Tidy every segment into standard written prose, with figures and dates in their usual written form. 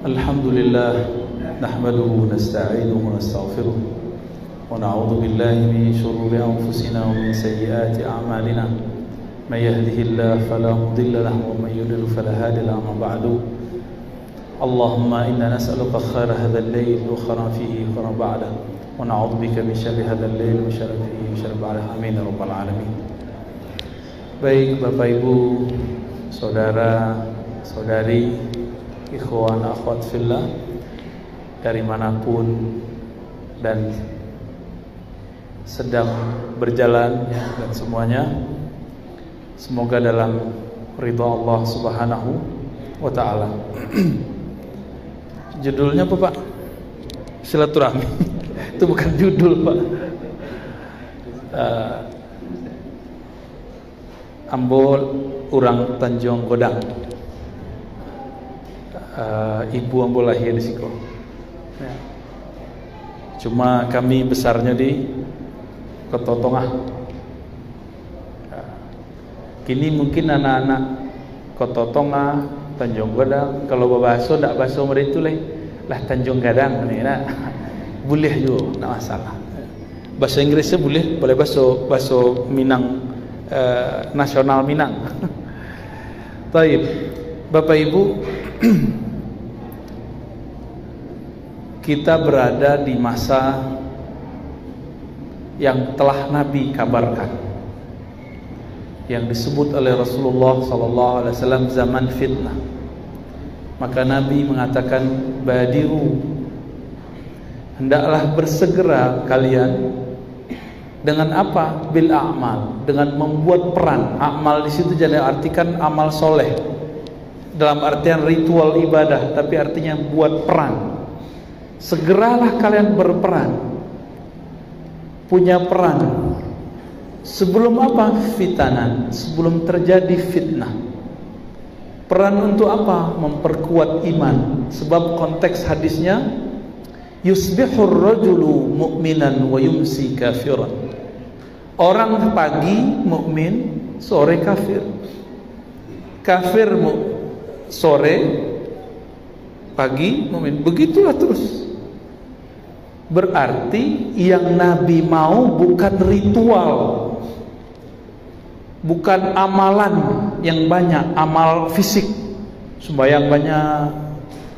Alhamdulillah nahmaduhu nasta'inuhu wa nastaghfiruh wa na'udzu billahi min shururi anfusina wa min sayyiati a'malina may yahdihillahu fala mudilla lahu wa may yudlil fala hadiya lahu amma ba'du. Allahumma inna nas'aluka khaira hadzal layl wa khairan fihi wa khairan ba'da wa na'udzu bika min syarri hadzal layl wa syarri fihi wa syarri ba'da. Amin ya rabbal alamin. Baik Bapak Ibu, saudara, saudari, ikhwan akhwat fillah dari manapun dan sedang berjalan ya, dan semuanya semoga dalam ridha Allah Subhanahu wa taala. Judulnya apa Pak? Silaturahmi. Itu bukan judul Pak. Ambol urang Tanjung Godang. Ibu ambo lahir di Siko ya. Cuma kami besarnya di Kota Tongah ya. Kini mungkin anak-anak Kota Tongah, Tanjung Gadang, kalau babaso ndak baso mereka itu lah Tanjung Gadang nih nah. Boleh juga, nggak masalah. Bahasa Inggrisnya boleh baso Minang, nasional Minang. Taib, Bapak Ibu, kita berada di masa yang telah Nabi kabarkan, yang disebut oleh Rasulullah SAW zaman fitnah. Maka Nabi mengatakan, badiru, hendaklah bersegera kalian dengan apa? Bil a'mal, dengan membuat peran. Amal di situ jangan artikan amal soleh dalam artian ritual ibadah, tapi artinya buat peran. Segeralah kalian berperan, punya peran. Sebelum apa? Fitanan, sebelum terjadi fitnah. Peran untuk apa? Memperkuat iman. Sebab konteks hadisnya, yusbihur rajulu mu'minan wa yumsi kafiran. Orang pagi mukmin, sore kafir. Kafir sore, pagi mukmin. Begitulah terus. Berarti yang Nabi mau bukan ritual, bukan amalan yang banyak, amal fisik, sembahyang banyak,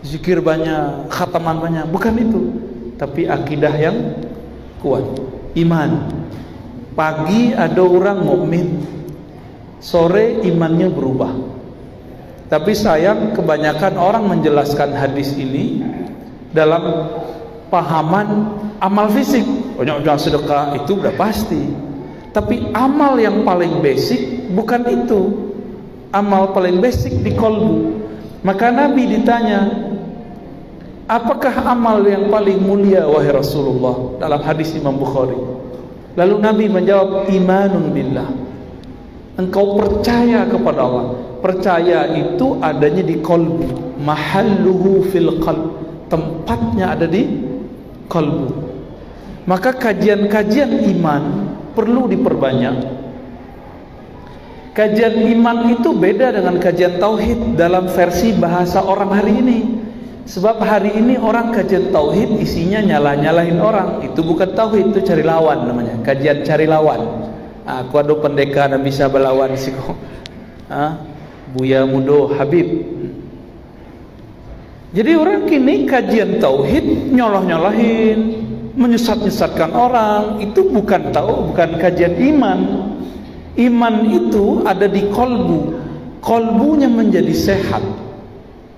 zikir banyak, khataman banyak, bukan itu. Tapi akidah yang kuat, iman. Pagi ada orang mukmin, sore imannya berubah. Tapi sayang kebanyakan orang menjelaskan hadis ini dalam pahaman amal fisik. Banyak sedekah itu udah pasti. Tapi amal yang paling basic bukan itu. Amal paling basic di kolbu. Maka Nabi ditanya, apakah amal yang paling mulia wahai Rasulullah? Dalam hadis Imam Bukhari. Lalu Nabi menjawab, imanun billah. Engkau percaya kepada Allah. Percaya itu adanya di kolbu. Mahalluhu fil qalb. Tempatnya ada di kalbu. Maka kajian-kajian iman perlu diperbanyak. Kajian iman itu beda dengan kajian tauhid dalam versi bahasa orang hari ini. Sebab hari ini orang kajian tauhid isinya nyalah-nyalahin orang. Itu bukan tauhid, itu cari lawan namanya. Kajian cari lawan. Aku ada pendekar yang bisa berlawan siko. Buya Mudo Habib. Jadi orang kini kajian tauhid nyoloh-nyolohin, menyesat-nyesatkan orang. Itu bukan kajian iman. Iman itu ada di kolbu. Kolbunya menjadi sehat.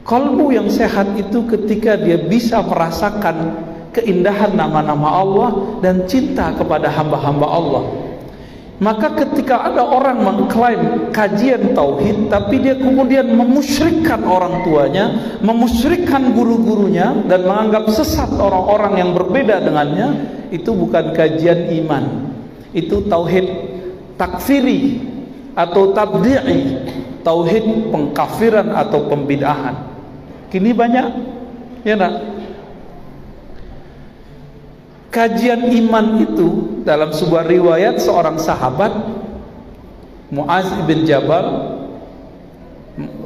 Kolbu yang sehat itu ketika dia bisa merasakan keindahan nama-nama Allah dan cinta kepada hamba-hamba Allah. Maka ketika ada orang mengklaim kajian tauhid tapi dia kemudian memusyrikkan orang tuanya, memusyrikkan guru-gurunya dan menganggap sesat orang-orang yang berbeda dengannya, itu bukan kajian iman. Itu tauhid takfiri atau tabdi'i, tauhid pengkafiran atau pembid'ahan. Kini banyak, ya nak? Kajian iman itu dalam sebuah riwayat seorang sahabat Muaz bin Jabal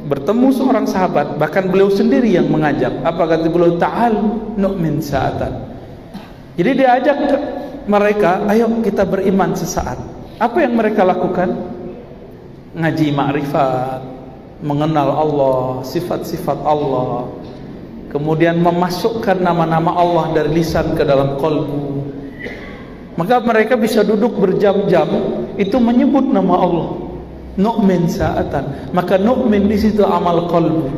bertemu seorang sahabat, bahkan beliau sendiri yang mengajak. Apa kata beliau? Ta'al nu'min sa'atan. Jadi dia ajak mereka, ayo kita beriman sesaat. Apa yang mereka lakukan? Ngaji ma'rifat, mengenal Allah, sifat-sifat Allah, kemudian memasukkan nama-nama Allah dari lisan ke dalam qalbu. Maka mereka bisa duduk berjam-jam itu menyebut nama Allah. Nu'min sa'atan. Maka nu'min di situ amal qalbu.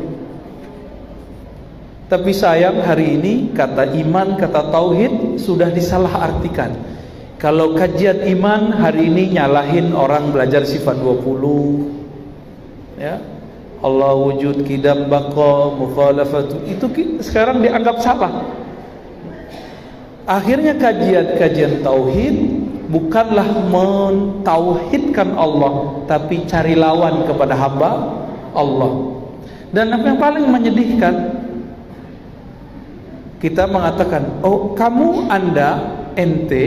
Tapi sayang hari ini kata iman, kata tauhid sudah disalahartikan. Kalau kajian iman hari ini nyalahin orang belajar sifat 20, ya, Allah wujud, qidam, baqa, mukhalafatu, itu sekarang dianggap salah. Akhirnya kajian tauhid bukanlah mentauhidkan Allah, tapi cari lawan kepada hamba Allah. Dan apa yang paling menyedihkan, kita mengatakan, oh kamu, ente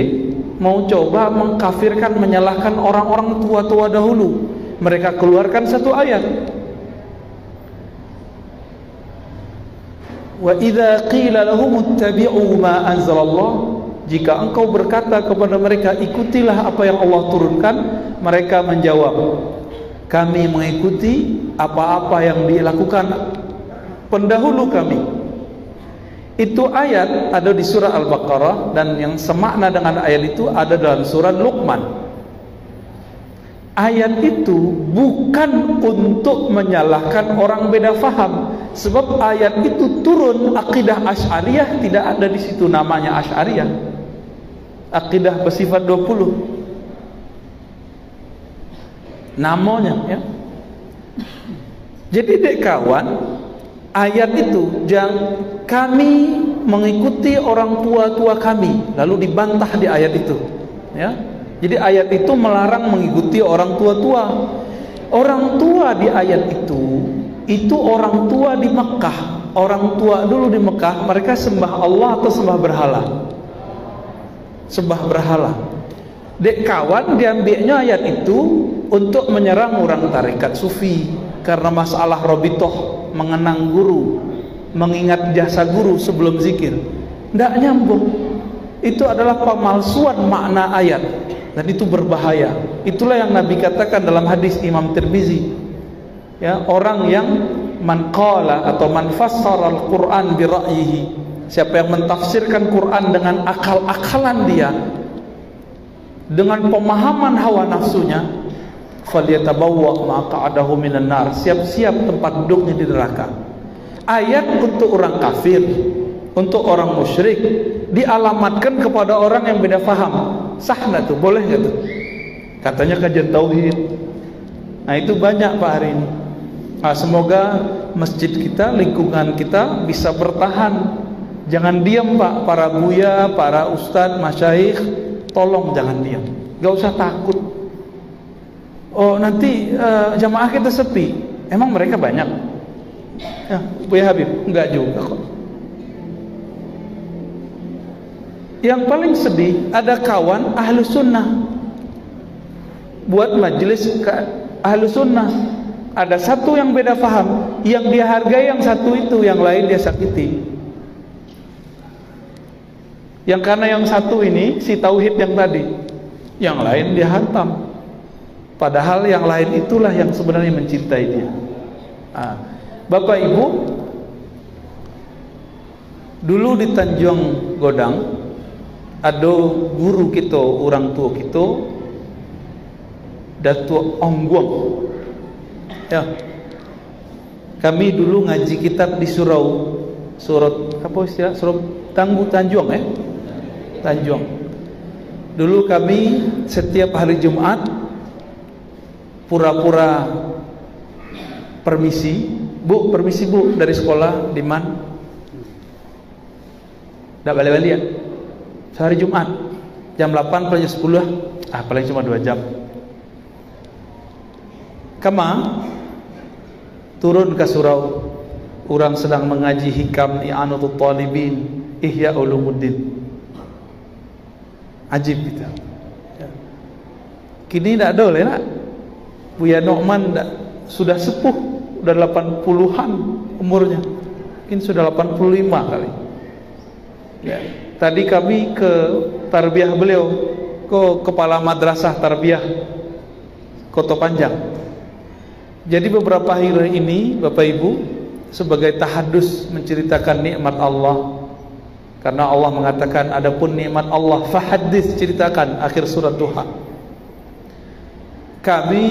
mau coba mengkafirkan, menyalahkan orang-orang tua-tua dahulu. Mereka keluarkan satu ayat, wa idza qila lahum ittabi'u ma anzalallah, jika engkau berkata kepada mereka ikutilah apa yang Allah turunkan, mereka menjawab, kami mengikuti apa-apa yang dilakukan pendahulu kami. Itu ayat ada di surah Al-Baqarah, dan yang semakna dengan ayat itu ada dalam surah Luqman. Ayat itu bukan untuk menyalahkan orang beda faham, sebab ayat itu turun akidah Asy'ariyah tidak ada di situ namanya Asy'ariyah. Akidah bersifat 20 namanya, ya. Jadi dek kawan, ayat itu kami mengikuti orang tua-tua kami, lalu dibantah di ayat itu, ya. Jadi ayat itu melarang mengikuti orang tua-tua. Orang tua di ayat itu orang tua di Mekah. Orang tua dulu di Mekah, mereka sembah Allah atau sembah berhala? Sembah berhala. Dek kawan, diambilnya ayat itu untuk menyerang orang tarekat sufi karena masalah robitoh, mengenang guru, mengingat jasa guru sebelum zikir. Tidak nyambung. Itu adalah pemalsuan makna ayat, dan itu berbahaya. Itulah yang Nabi katakan dalam hadis Imam Tirmizi, ya, orang yang man qala atau man fassara al-Quran bi ra'yihi, siapa yang mentafsirkan Quran dengan akal-akalan dia, dengan pemahaman hawa nafsunya, falyatabawwa maq'adahu minan nar, siap-siap tempat duduknya di neraka. Ayat untuk orang kafir, untuk orang musyrik, dialamatkan kepada orang yang beda faham. Sah nggak tuh? Boleh nggak tuh? Katanya kajian tauhid. Nah itu banyak Pak hari ini. Nah, semoga masjid kita, lingkungan kita bisa bertahan. Jangan diam Pak, para buya, para ustadz, masyayikh, tolong jangan diam. Gak usah takut. Oh nanti jamaah kita sepi. Emang mereka banyak? Ya, Buya Habib, enggak juga kok. Yang paling sedih, ada kawan ahlu sunnah buat majelis ahlu sunnah, ada satu yang beda faham, yang dia hargai yang satu itu, yang lain dia sakiti. Yang karena yang satu ini si tauhid yang tadi, yang lain dia hantam, padahal yang lain itulah yang sebenarnya mencintai dia. Bapak Ibu, dulu di Tanjung Godang ada guru kita, orang tua kita, Datuk Ongguang, ya. Kami dulu ngaji kitab di surau, surat apa sih? Surat Tanjung, Tanjung. Dulu kami setiap hari Jumat pura-pura permisi, Bu, permisi Bu, dari sekolah di mana? Tidak balik-balik ya. Sehari Jumat jam 8 paling 10, paling cuma 2 jam. Kama turun ke surau, orang sedang mengaji hikam I'anatul Talibin, Ihya Ulumuddin. Ajib kita. Kini tidak ada lah, Buya Nu'man sudah sepuh udah 80-an umurnya, mungkin sudah 85 kali ya. Tadi kami ke tarbiyah beliau, ke kepala madrasah tarbiyah Kota Panjang. Jadi beberapa hari ini Bapak Ibu sebagai tahadus menceritakan nikmat Allah, karena Allah mengatakan adapun nikmat Allah fahadits, ceritakan, akhir surat Duha. Kami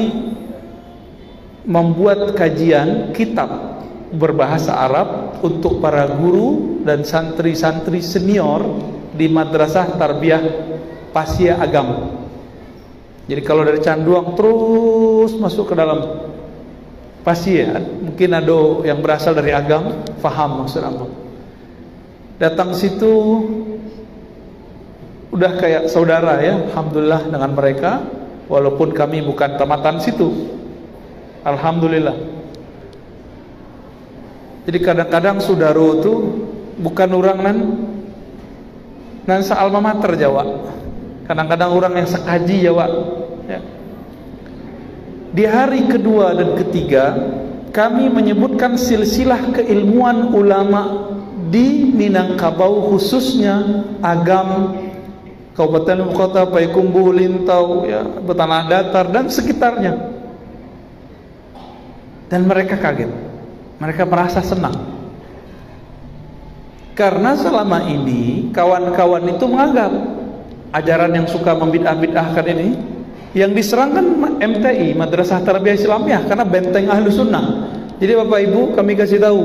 membuat kajian kitab berbahasa Arab untuk para guru dan santri-santri senior di madrasah tarbiyah Pasya Agam. Jadi kalau dari Canduang terus masuk ke dalam Pasya, mungkin ada yang berasal dari Agam, faham maksud apa. Datang situ udah kayak saudara ya, alhamdulillah dengan mereka, walaupun kami bukan tamatan situ, alhamdulillah. Jadi kadang-kadang saudara itu bukan orang nan alma mater Jawa, kadang-kadang orang yang sekaji Jawa ya. Di hari kedua dan ketiga kami menyebutkan silsilah keilmuan ulama di Minangkabau, khususnya Agam, Kabupaten Kota, Payakumbuh, Lintau ya, Tanah Datar dan sekitarnya. Dan mereka kaget, mereka merasa senang, karena selama ini kawan-kawan itu menganggap ajaran yang suka membid'ah-bid'ahkan ini yang diserangkan MTI, Madrasah Tarbiyah Islamiyah, karena benteng Ahlus Sunnah. Jadi Bapak Ibu kami kasih tahu,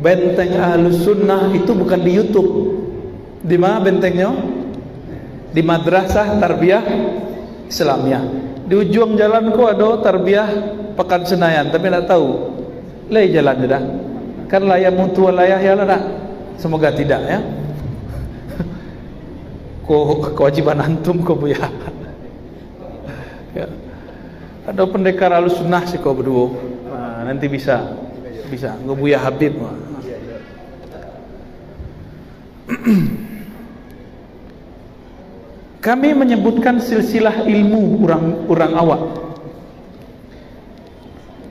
benteng Ahlus Sunnah itu bukan di YouTube. Di mana bentengnya? Di Madrasah Tarbiyah Islamiyah. Di ujung jalan ku ada Tarbiyah Pekan Senayan, tapi tidak tahu lay jalan dah. Kan layak mutu layah ya lah. Semoga tidak ya. Kewajiban antum kau buya. Ya. Ada pendekar Ahlus Sunnah sih kau berdua. Nah, nanti bisa ngebuya Habib. Kami menyebutkan silsilah ilmu orang awak.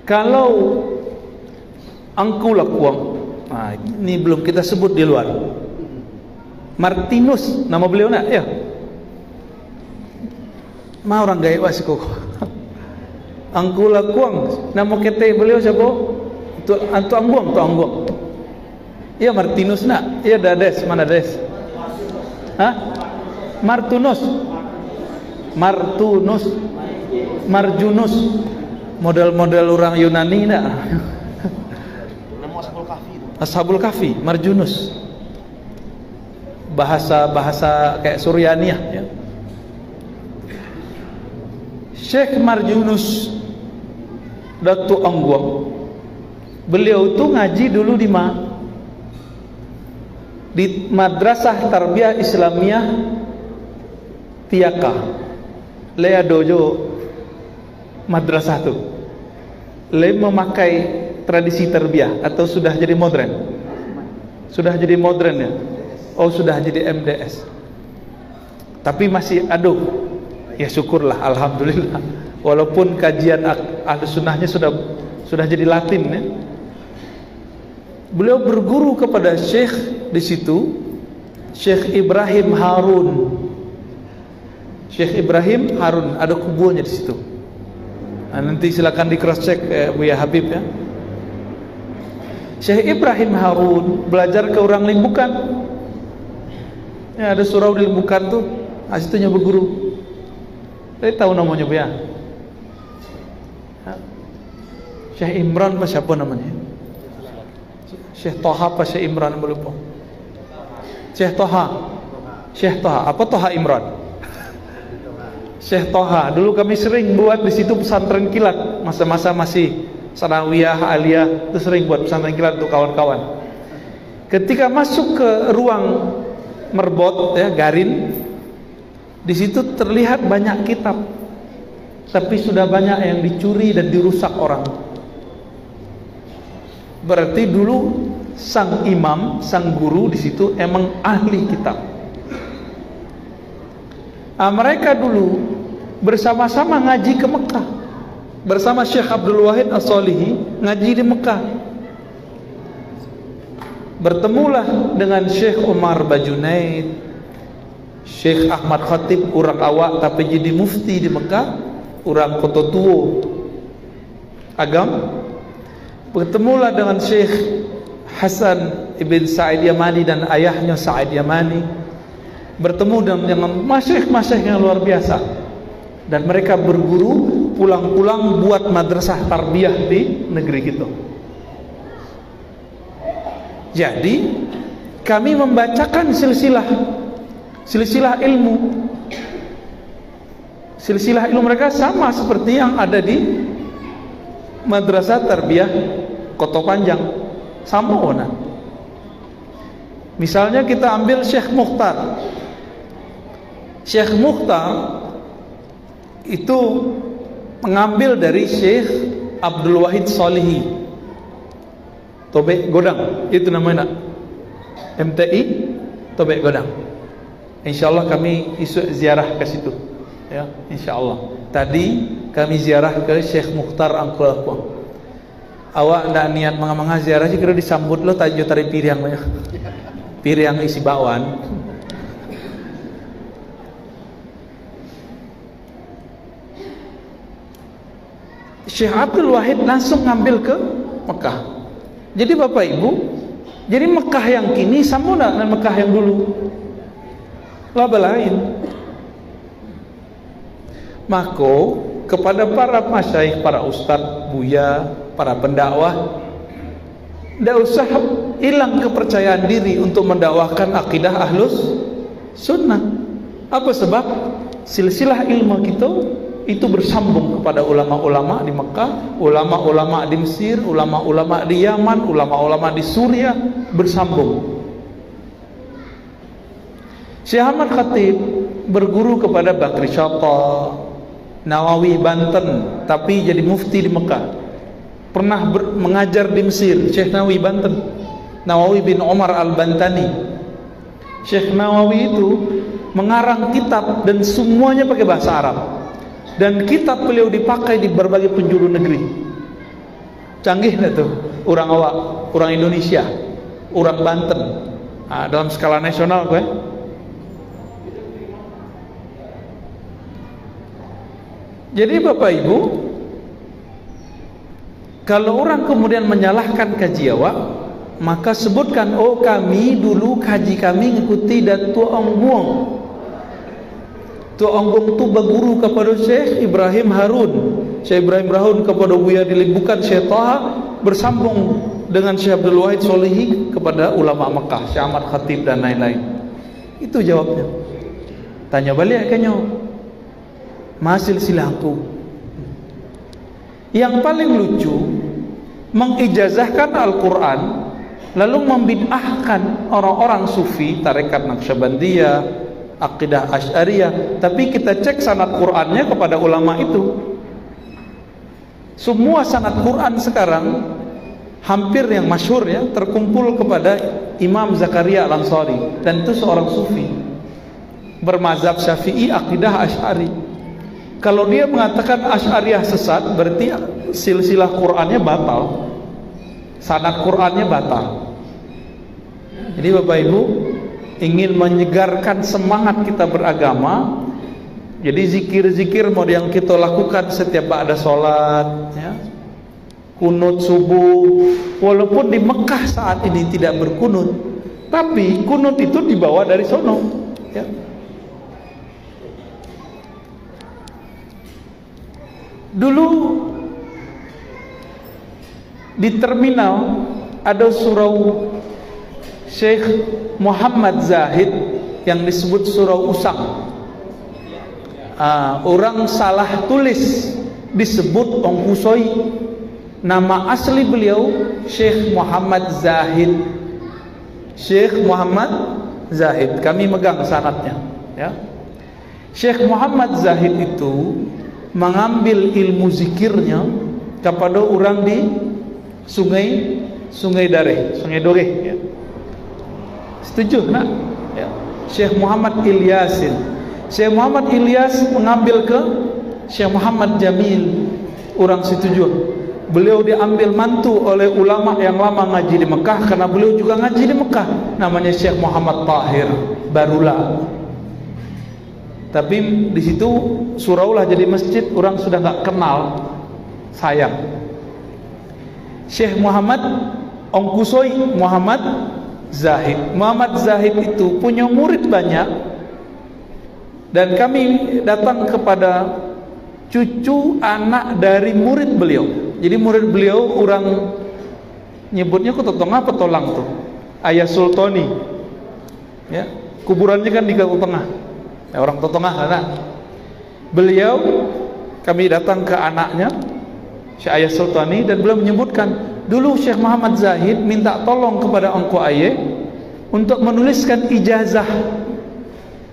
Kalau angkulah kuang, nah, ini belum kita sebut di luar. Martinus, nama beliau nak ya? Ma orang gaya wasik kok. Angkulah kuang, nama kete beliau siapa? Tu angguang. Iya Martinus nak, iya Dades, mana Dades? Hah? Martunus, Marjunus, model-model orang Yunani nak. Ashabul Kahfi, Marjunus. Bahasa kayak Suryaniah ya. Syekh Marjunus Datu Angguang. Beliau itu ngaji dulu di mana? Di Madrasah Tarbiyah Islamiyah Tiaka. Lea dojo madrasah tu. Le memakai tradisi tarbiyah atau sudah jadi modern? Sudah jadi modern ya? Oh sudah jadi MDS. Tapi masih aduh. Ya syukurlah, alhamdulillah. Walaupun kajian Ahlus Sunnahnya sudah jadi Latin ya. Beliau berguru kepada Syekh di situ, Syekh Ibrahim Harun. Syekh Ibrahim Harun, ada kuburannya di situ. Nah, nanti silakan di cross check Buya Habib ya. Syekh Ibrahim Harun belajar ke orang Limbukan. Ya, ada surau di Limbukan tuh, asitunya berguru. Saya tahu namanya Buya. Syekh Imran apa siapa namanya? Syekh Toha apa Syekh Imran lupa. Syekh Toha apa Toha Imran? Syekh Toha. Dulu kami sering buat di situ pesantren kilat, masa-masa masih sanawiyah, aliyah, itu sering buat pesantren kilat untuk kawan-kawan. Ketika masuk ke ruang merbot ya, garin, di situ terlihat banyak kitab, tapi sudah banyak yang dicuri dan dirusak orang. Berarti dulu sang imam, sang guru di situ emang ahli kitab. Mereka dulu bersama-sama ngaji ke Mekah. bersama Syekh Abdul Wahid As-Solihi ngaji di Mekah. Bertemulah dengan Syekh Umar Bajunaid, Syekh Ahmad Khatib, orang awak tapi jadi mufti di Mekah, orang kota tua agam. Bertemulah dengan Syekh Hasan Ibn Sa'id Yamani dan ayahnya Sa'id Yamani. Bertemu dengan masyayikh yang luar biasa. Dan mereka berguru, pulang-pulang buat madrasah tarbiyah di negeri kita. Jadi kami membacakan silsilah ilmu. Silsilah ilmu mereka sama seperti yang ada di madrasah tarbiyah Kota Panjang, sama ona. Misalnya kita ambil Syekh Mukhtar. Syekh Mukhtar itu mengambil dari Syekh Abdul Wahid Solihi, Tobek Godang, itu namanya MTI Tobek Godang. Insyaallah kami isu ziarah ke situ, ya, insyaallah. Tadi kami ziarah ke Syekh Mukhtar Angkulakuang. Awak ndak niat manga ziarah sih, kira disambut lo tajo tari piriang banyak, piriang isi bakwan. Syekh Abdul Wahid langsung ngambil ke Mekah. Jadi Bapak Ibu, jadi Mekah yang kini sama dengan Mekah yang dulu, laba lain. Maka kepada para masyayikh, para ustadz, buya, para pendakwah, tidak usah hilang kepercayaan diri untuk mendakwahkan akidah ahlus sunnah. Apa sebab? Silsilah ilmu kita itu bersambung kepada ulama-ulama di Mekah, ulama-ulama di Mesir, ulama-ulama di Yaman, ulama-ulama di Suriah, bersambung. Syekh Ahmad Khatib berguru kepada Bakri Syata, Nawawi Banten, tapi jadi mufti di Mekah. Pernah mengajar di Mesir, Syekh Nawawi Banten, Nawawi bin Umar Al-Bantani. Syekh Nawawi itu mengarang kitab dan semuanya pakai bahasa Arab. Dan kitab beliau dipakai di berbagai penjuru negeri. Canggih lah tuh, orang awak, orang Indonesia, orang Banten, dalam skala nasional gue. Jadi Bapak Ibu, kalau orang kemudian menyalahkan kaji awak, maka sebutkan, oh kami dulu kaji kami ngikuti Datuk Ongguang. Datuk Ongguang itu berguru kepada Syekh Ibrahim Harun. Syekh Ibrahim Harun kepada Buya Dilimbukan, Syekh Taha bersambung dengan Syekh Abdul Wahid Solihi kepada ulama Mekah, Syekh Ahmad Khatib dan lain-lain. Itu jawabnya. Tanya balik kayaknya, masih silahku. Yang paling lucu, mengijazahkan Al-Quran lalu membid'ahkan orang-orang sufi, tarekat Naqsyabandiyah, akidah Asy'ariyah, tapi kita cek sanad Qur'annya kepada ulama itu. Semua sanad Qur'an sekarang hampir yang masyhur ya terkumpul kepada Imam Zakaria Al-Ansari, dan itu seorang sufi bermazhab Syafi'i, akidah Asy'ari. Kalau dia mengatakan Asy'ariyah sesat, berarti silsilah Qur'annya batal, sanad Qur'annya batal. Jadi Bapak Ibu, ingin menyegarkan semangat kita beragama, jadi zikir-zikir mau yang kita lakukan setiap ada sholat, ya, kunut subuh, walaupun di Mekah saat ini tidak berkunut, tapi kunut itu dibawa dari sono, ya. Dulu di terminal ada surau Syekh Muhammad Zahid yang disebut surau Usang. Orang salah tulis disebut Ongkusoi. Nama asli beliau Syekh Muhammad Zahid. Syekh Muhammad Zahid, kami megang sanadnya, ya. Syekh Muhammad Zahid itu mengambil ilmu zikirnya kepada orang di Sungai Dore, ya. Setuju nak? Ya. Syekh Muhammad Ilyasin. Syekh Muhammad Ilyas mengambil ke Syekh Muhammad Jamil, orang situ juga. Beliau diambil mantu oleh ulama yang lama ngaji di Mekah, karena beliau juga ngaji di Mekah. Namanya Syekh Muhammad Tahir Barula. Tapi di situ suraulah jadi masjid, orang sudah nggak kenal, sayang. Syekh Muhammad Ongkusoi Muhammad Zahid. Muhammad Zahid itu punya murid banyak, dan kami datang kepada cucu anak dari murid beliau. Jadi murid beliau orang nyebutnya kok tengah petolang tuh, Ayah Sultani, ya, kuburannya kan di tengah, ya, orang tengah anak. Beliau, kami datang ke anaknya Syekh Ayah Sultani, dan beliau menyebutkan dulu Syekh Muhammad Zahid minta tolong kepada Engku Ayah untuk menuliskan ijazah.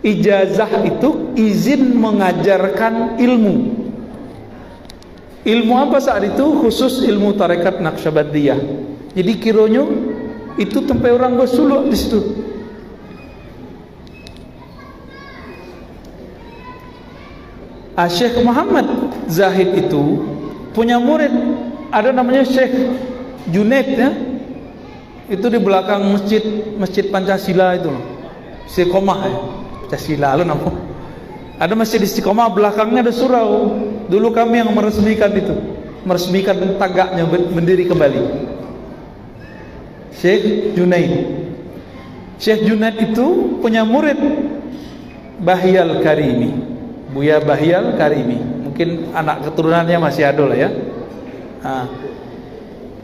Ijazah itu izin mengajarkan ilmu. Ilmu apa saat itu? Khusus ilmu tarekat Naqsyabandiyah. Jadi kiranya itu tempat orang bersuluk di situ. Syekh Muhammad Zahid itu punya murid, ada namanya Syekh Junaid, ya. Itu di belakang masjid Pancasila itu loh. Istiqomah, ya. Pancasila lo namanya. Ada masjid Istiqomah, belakangnya ada surau. Dulu kami yang meresmikan itu, meresmikan tagaknya berdiri kembali. Syekh Junaid. Syekh Junaid itu punya murid Bahyal Karimi, Buya Bahyal Karimi. Mungkin anak keturunannya masih ada lah, ya. Nah,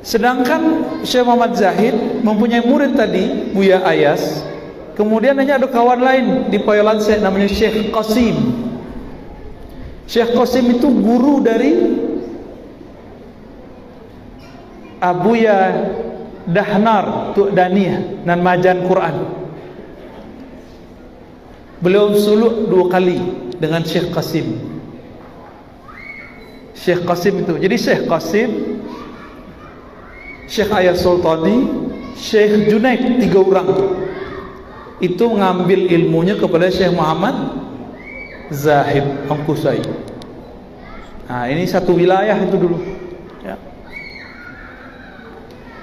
sedangkan Syekh Muhammad Zahid mempunyai murid tadi Buya Ayas. Kemudian hanya ada kawan lain di Poyolanse namanya Syekh Qasim. Syekh Qasim itu guru dari Abuya Dahnar Tu'daniyah dan Majan Quran. Beliau suluk 2 kali dengan Syekh Qasim. Syekh Qasim itu, jadi Syekh Qasim, Syekh Ayah Sultani, Syekh Junaid, 3 orang itu mengambil ilmunya kepada Syekh Muhammad Zahid Ongkusai. Nah, ini satu wilayah itu dulu, ya.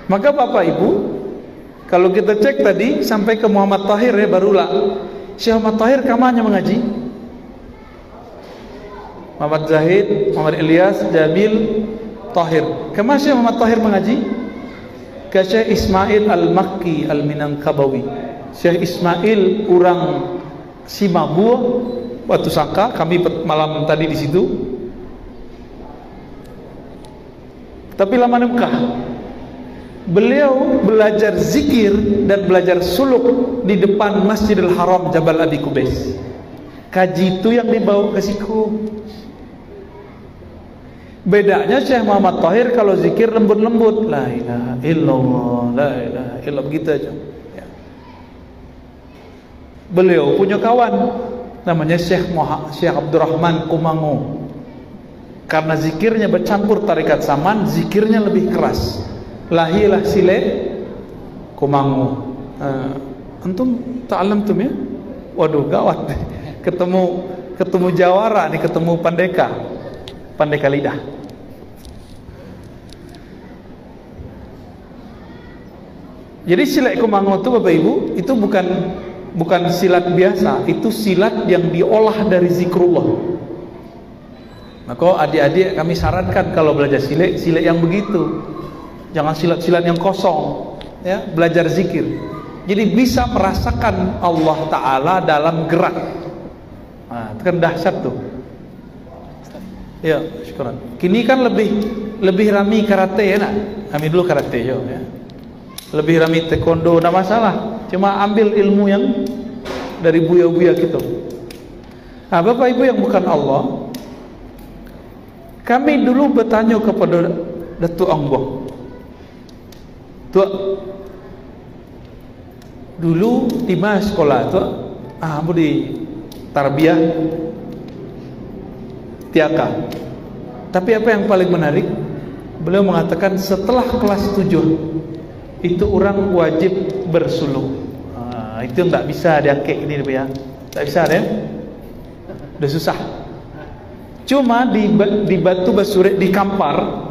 Maka Bapak Ibu, kalau kita cek tadi sampai ke Muhammad Tahir, ya, barulah Syekh Muhammad Tahir kamarnya mengaji. Muhammad Zahid, Muhammad Ilyas, Jamil, Tahir. Kemana Syekh Muhammad Tahir mengaji? Ke Syekh Ismail Al-Makki Al-Minangkabawi. Syekh Ismail orang Simabua, Batu Sangka. Kami malam tadi di situ. Tapi lama Mekah. Beliau belajar zikir dan belajar suluk di depan Masjidil Haram Jabal Abi Qubais. Kaji itu yang dibawa ke siku. Bedanya Syekh Muhammad Tahir kalau zikir lembut-lembut, la ilaha illallah, la ilaha illallah, begitu aja. Ya. Beliau punya kawan namanya Syekh Abdurrahman Kumangu. Karena zikirnya bercampur tarikat Saman, zikirnya lebih keras. Lahilah sile Kumangu. Antum ta'allamtum, ya? Waduh, gawat. Ketemu jawara nih, ketemu pandeka lidah. Jadi silat Kumangu itu Bapak Ibu, itu bukan silat biasa, itu silat yang diolah dari zikrullah. Maka adik-adik kami sarankan kalau belajar silat yang begitu. Jangan silat-silat yang kosong, ya, belajar zikir. Jadi bisa merasakan Allah Ta'ala dalam gerak. Nah, itu kan dahsyat tuh. Ya, syukuran. Kini kan lebih rami karate, ya nak? Kami dulu karate, ya. Lebih rami taekwondo, tidak masalah. Cuma ambil ilmu yang dari buya-buya gitu. Nah, Bapak Ibu yang bukan Allah, kami dulu bertanya kepada Datuk Angbong. Tuh, dulu di mana sekolah tuh? Ambo di Tarbiyah Tiaka. Tapi apa yang paling menarik? Beliau mengatakan setelah kelas 7 itu orang wajib bersuluk. Itu nggak bisa diangkat ini, ya. Nggak bisa, ya. Udah susah. Cuma di Batu Basure, di Kampar,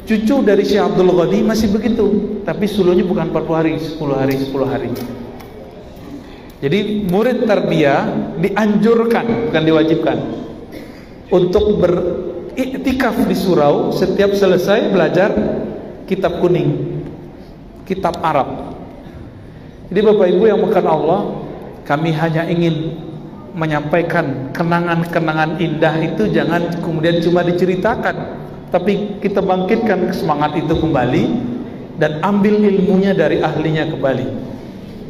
cucu dari Syekh Abdul Ghani masih begitu, tapi suluhnya bukan 40 hari, 10 hari, 10 hari. Jadi murid tarbiyah dianjurkan, bukan diwajibkan, untuk beriktikaf di surau setiap selesai belajar kitab kuning, kitab Arab. Jadi Bapak Ibu yang makan Allah, kami hanya ingin menyampaikan kenangan-kenangan indah itu jangan kemudian cuma diceritakan, tapi kita bangkitkan semangat itu kembali dan ambil ilmunya dari ahlinya kembali.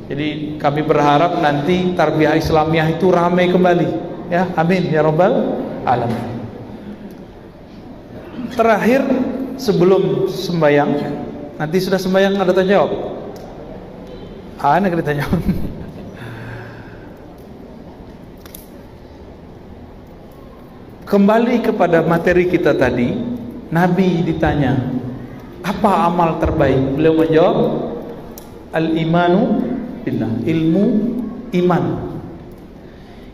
Jadi kami berharap nanti tarbiyah Islamiyah itu ramai kembali, ya, amin ya rabbal alamin. Terakhir sebelum sembahyang, nanti sudah sembahyang ada tanya jawab. Ada tanya jawab. Kembali kepada materi kita tadi, Nabi ditanya, apa amal terbaik? Beliau menjawab, al-imanu billah, ilmu iman.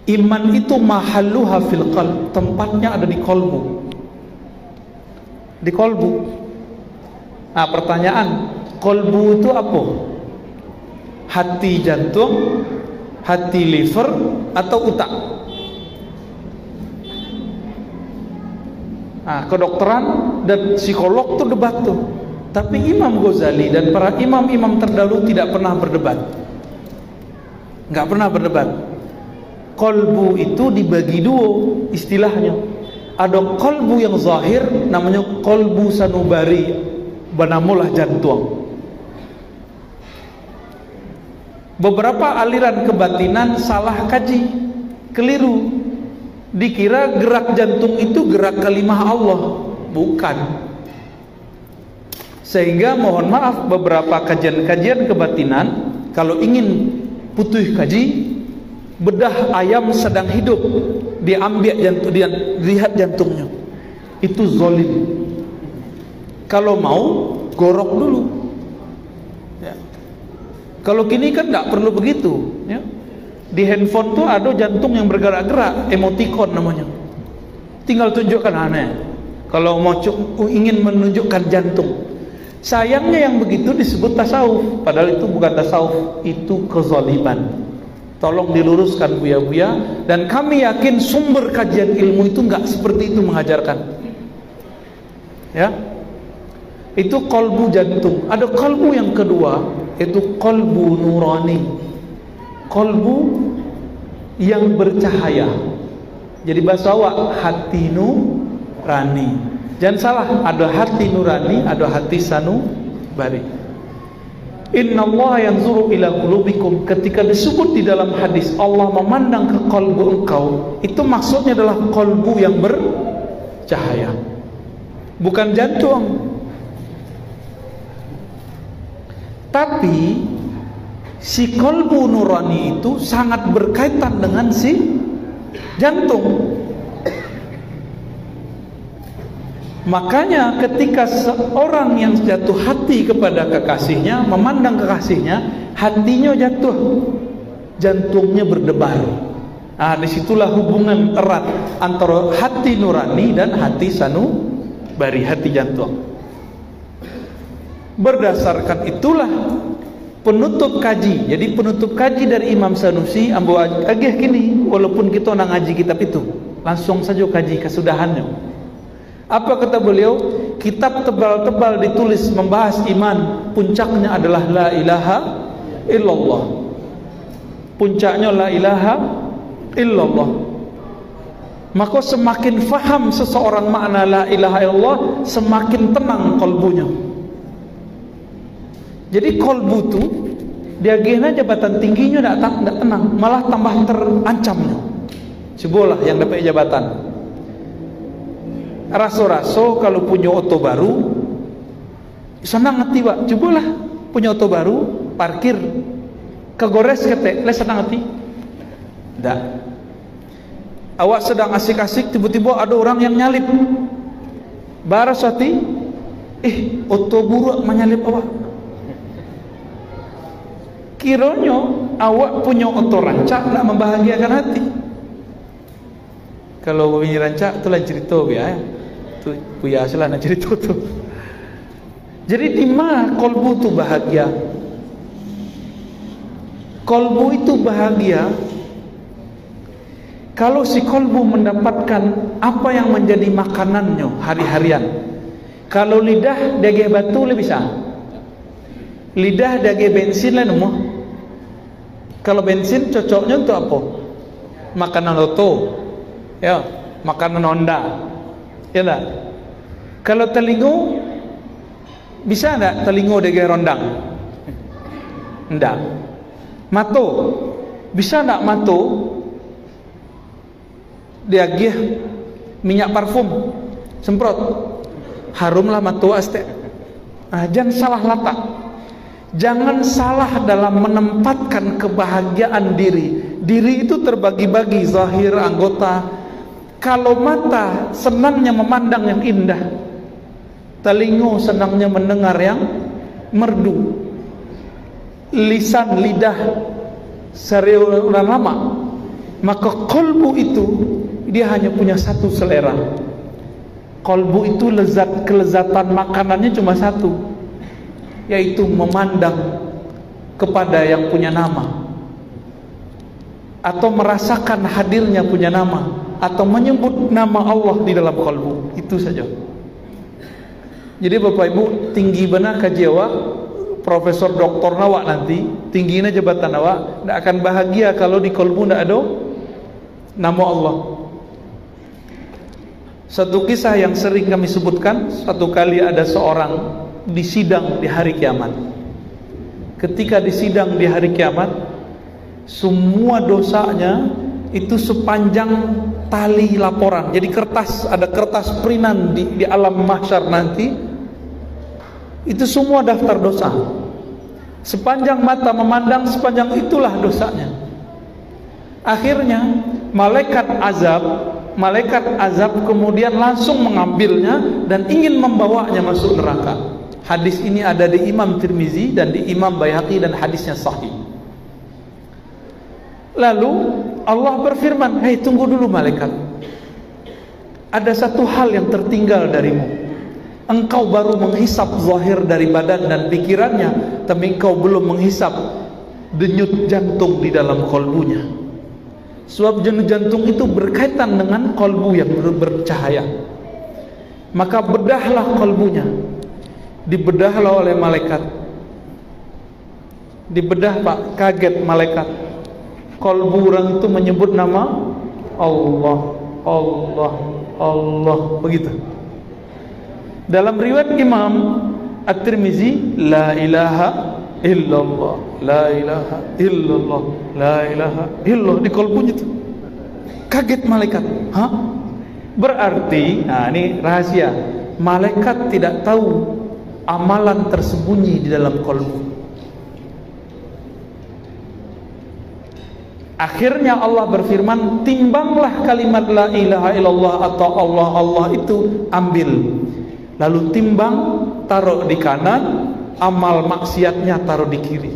Iman itu mahalluha fil qalb, tempatnya ada di kolbu. Di kolbu. Nah, pertanyaan, kolbu itu apa? Hati jantung, hati liver, atau otak? Nah, kedokteran dan psikolog tuh debat tuh. Tapi Imam Ghazali dan para imam-imam terdahulu tidak pernah berdebat. Nggak pernah berdebat. Kolbu itu dibagi dua istilahnya. Ada kolbu yang zahir, namanya kolbu sanubari, banamulah jantung. Beberapa aliran kebatinan salah kaji, keliru. Dikira gerak jantung itu gerak kalimah Allah, bukan. Sehingga mohon maaf, beberapa kajian-kajian kebatinan kalau ingin putuh kaji, bedah ayam sedang hidup, diambil jantung, dia lihat jantungnya, itu zolim. Kalau mau gorok dulu, ya. Kalau kini kan nggak perlu begitu, ya. Di handphone tuh ada jantung yang bergerak-gerak, emoticon namanya, tinggal tunjukkan aneh. Kalau mau ingin menunjukkan jantung, sayangnya yang begitu disebut tasawuf, padahal itu bukan tasawuf, itu kezaliman. Tolong diluruskan buya-buya, dan kami yakin sumber kajian ilmu itu nggak seperti itu mengajarkan. Ya, itu kolbu jantung. Ada kolbu yang kedua, itu kolbu nurani, kolbu yang bercahaya. Jadi bahasa awak hati nurani. Jangan salah, ada hati nurani, ada hati sanubari. Inna Allah yanzuru ila qulubikum. Ketika disebut di dalam hadis Allah memandang ke kalbu engkau, itu maksudnya adalah kalbu yang bercahaya, bukan jantung. Tapi si kalbu nurani itu sangat berkaitan dengan si jantung. Makanya ketika seorang yang jatuh hati kepada kekasihnya, memandang kekasihnya, hatinya jatuh, jantungnya berdebar. Nah, disitulah hubungan erat antara hati nurani dan hati sanubari, hati jantung. Berdasarkan itulah penutup kaji. Jadi penutup kaji dari Imam Sanusi, ambo agih kini, walaupun kita nak ngaji kitab itu, langsung saja kaji kesudahannya. Apa kata beliau? Kitab tebal-tebal ditulis membahas iman, puncaknya adalah la ilaha illallah. Puncaknya la ilaha illallah. Maka semakin faham seseorang makna la ilaha illallah, semakin tenang kalbunya. Jadi kalbu tu dia gena jabatan tingginya tidak tenang, malah tambah terancamnya. Cobalah yang dapat jabatan. Raso-raso kalau punya oto baru senang hati, Pak. Cobalah punya oto baru, parkir kegores ketek, le senang hati. Tidak. Awak sedang asik-asik, tiba-tiba ada orang yang nyalip. Baras hati, oto buruk menyalip awak. Kiranya awak punya oto rancak nak membahagiakan hati. Kalau bini rancak itu lain cerita ya. Itu puya salah nak cerita tu. Jadi di mana kolbu itu bahagia? Kolbu itu bahagia kalau si kolbu mendapatkan apa yang menjadi makanannya hari-harian. Kalau lidah dage batu le bisa. Lidah dage bensin lah nemu. Kalau bensin cocoknya untuk apa? Makanan loto. Ya, makanan Honda. Ya tak? Kalau telingu bisa enggak telingu dage rondang? Enggak. Mato bisa enggak mato diagih minyak parfum semprot harumlah mato aste. Jangan salah letak, jangan salah dalam menempatkan kebahagiaan diri. Diri itu terbagi-bagi zahir anggota. Kalau mata senangnya memandang yang indah, telinga senangnya mendengar yang merdu, lisan lidah sariuran lama, maka kolbu itu dia hanya punya satu selera. Kolbu itu kelezatan makanannya cuma satu, yaitu memandang kepada yang punya nama, atau merasakan hadirnya punya nama, atau menyebut nama Allah di dalam kolbu. Itu saja. Jadi Bapak Ibu, tinggi benar kaji awak, profesor doktor nawak nanti, tingginya jabatan awak, tidak akan bahagia kalau di kolbu tidak ada nama Allah. Satu kisah yang sering kami sebutkan, satu kali ada seorang disidang di hari kiamat. Ketika disidang di hari kiamat, semua dosanya itu sepanjang tali laporan. Jadi kertas, ada kertas perinan di alam mahsyar nanti, itu semua daftar dosa. Sepanjang mata memandang, sepanjang itulah dosanya. Akhirnya malaikat azab kemudian langsung mengambilnya dan ingin membawanya masuk neraka. Hadis ini ada di Imam Tirmizi dan di Imam Baihaqi dan hadisnya sahih. Lalu Allah berfirman, "Hei, tunggu dulu malaikat. Ada satu hal yang tertinggal darimu. Engkau baru menghisap zahir dari badan dan pikirannya, tapi engkau belum menghisap denyut jantung di dalam kolbunya. Sebab denyut jantung itu berkaitan dengan kolbu yang bercahaya. Maka bedahlah kolbunya." Dibedahlah oleh malaikat. Dibedah Pak, kaget malaikat. Kolbu orang itu menyebut nama Allah, Allah, Allah, begitu. Dalam riwayat Imam At-Tirmizi, la ilaha illallah, la ilaha illallah, la ilaha illallah di kolbunya itu. Kaget malaikat. Hah? Berarti, nah ini rahasia, malaikat tidak tahu amalan tersembunyi di dalam kolbu. Akhirnya Allah berfirman, timbanglah kalimat la ilaha illallah atau Allah Allah itu, ambil. Lalu timbang, taruh di kanan, amal maksiatnya taruh di kiri.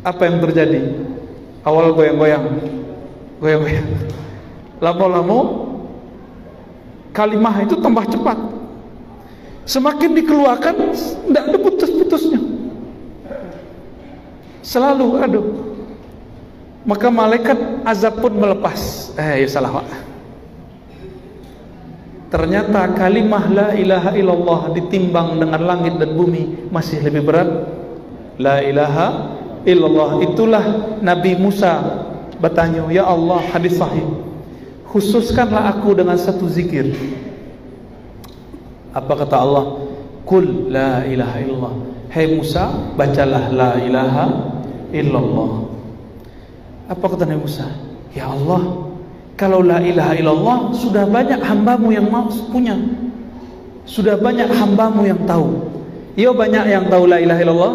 Apa yang terjadi? Awal goyang-goyang, goyang-goyang. Lama-lama kalimah itu tambah cepat. Semakin dikeluarkan, tidak ada putus-putusnya. Selalu aduh. Maka malaikat azab pun melepas. Ya salah Pak. Ternyata kalimah la ilaha illallah ditimbang dengan langit dan bumi masih lebih berat. La ilaha illallah. Itulah Nabi Musa bertanya, ya Allah, hadis sahih, khususkanlah aku dengan satu zikir. Apa kata Allah? Qul la ilaha illallah. Hai Musa, bacalah la ilaha illallah. Apa kata Nabi Musa? Ya Allah, kalau la ilaha illallah sudah banyak hambamu yang mau punya, sudah banyak hambamu yang tahu. Ya banyak yang tahu la ilaha illallah.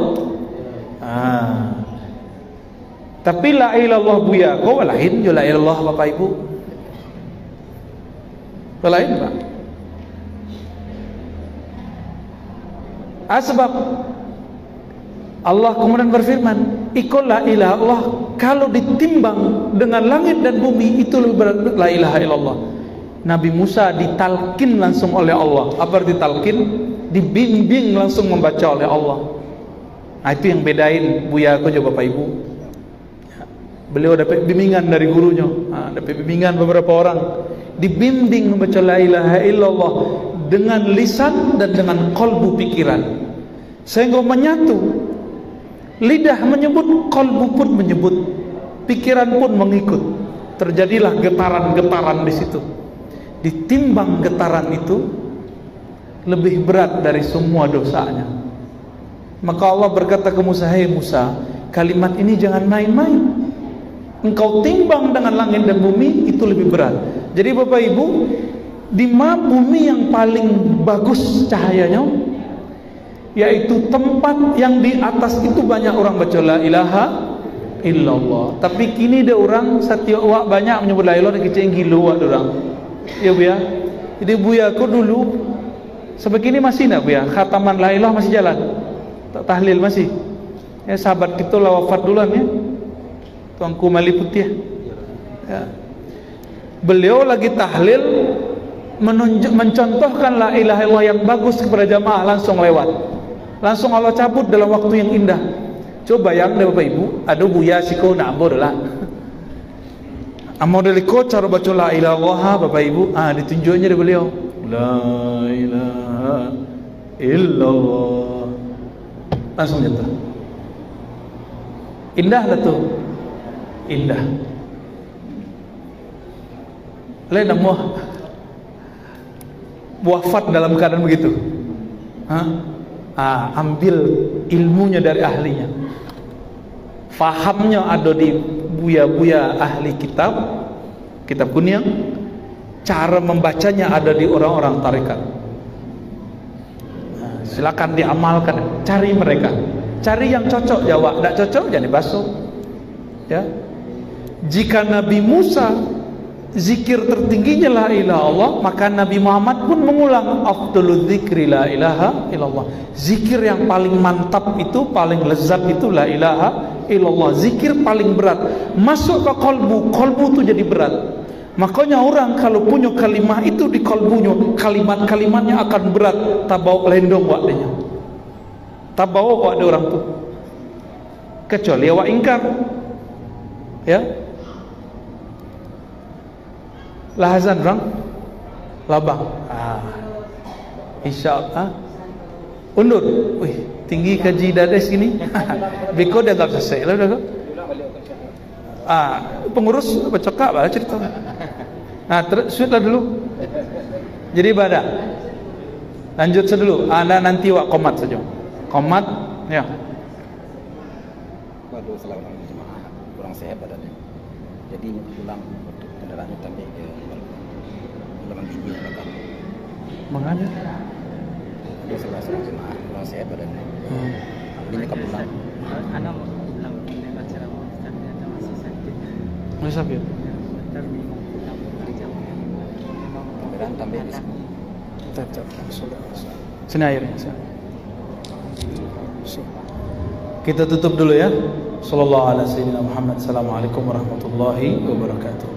Tapi la ilaha illallah buya, kau lain jo la ilaha illallah Bapak Ibu. Lain Pak. Sebab Allah kemudian berfirman, ikut la ilaha illallah, kalau ditimbang dengan langit dan bumi itu lebih berat la ilaha illallah. Nabi Musa ditalkin langsung oleh Allah. Apa ditalkin? Dibimbing langsung membaca oleh Allah. Nah, itu yang bedain Buya aku juga Bapak Ibu. Beliau dapat bimbingan dari gurunya, dapat bimbingan beberapa orang, dibimbing membaca la ilaha illallah dengan lisan dan dengan kalbu pikiran, sehingga menyatu. Lidah menyebut, kalbu pun menyebut, pikiran pun mengikut. Terjadilah getaran-getaran di situ. Ditimbang getaran itu lebih berat dari semua dosanya. Maka Allah berkata ke Musa, "Hai Musa, kalimat ini jangan main-main. Engkau timbang dengan langit dan bumi, itu lebih berat." Jadi Bapak Ibu, di mana bumi yang paling bagus cahayanya, yaitu tempat yang di atas itu banyak orang baca la ilaha illallah. Tapi kini ada orang setiap wak banyak menyebut la ilaha, kecil gilo wak orang. Ya Bu ya. Jadi Buya aku dulu sebegini masih enggak Bu ya? Khataman la ilaha masih jalan. Tahlil masih. Ya sahabat kita lah wafat duluan ya. Tuanku Mali Putih ya. Beliau lagi tahlil mencontohkan la ilaha illallah yang bagus kepada jamaah, langsung lewat, langsung Allah cabut dalam waktu yang indah. Coba bayang deh Bapak Ibu, ada Buya siko nak lah amodeliko cara baca la ilaha illallah Bapak Ibu, ditunjuknya dari beliau la ilaha illallah, langsung jatuh. Indah lah tuh, indah. Lain muah wafat dalam keadaan begitu. Ambil ilmunya dari ahlinya, fahamnya ada di buya-buya ahli kitab kuning, cara membacanya ada di orang-orang tarekat. Silakan diamalkan, cari mereka, cari yang cocok jawab, tidak cocok jangan dibasuh ya. Jika Nabi Musa zikir tertingginya la ilaha illallah, maka Nabi Muhammad pun mengulang afdalul dzikri la ilaha illallah. Zikir yang paling mantap itu, paling lezat itu la ilaha illallah. Zikir paling berat masuk ke kalbu itu jadi berat. Makanya orang kalau punya kalimah itu di kalbunya, kalimat-kalimatnya akan berat, tabau lendong waktunya, tabau waktu orang tuh, kecuali awak ingkar ya. Lahazan bang, labang, insyaallah, undur, wih tinggi kaji dades gini, beko dah tak selesai lah dah. Pengurus bercakap lah cerita. Sudah dulu. Jadi ibadah. Lanjut sedulu. Anda nanti wak komat saja. Komat, ya. Waduh, selama jemaah kurang sehat badannya. Jadi pulang kendaraannya sampai ke dalam gigi belakang. Makanya. Dia selama jemaah kurang sehat badannya. Ini nyekap pulang. Anak pulang ini acara ada masih sakit. Masih sakit. Kemudian tambah di sini airnya. Kita tutup dulu ya. Sallallahu alaihi wasallam. Assalamualaikum warahmatullahi wabarakatuh.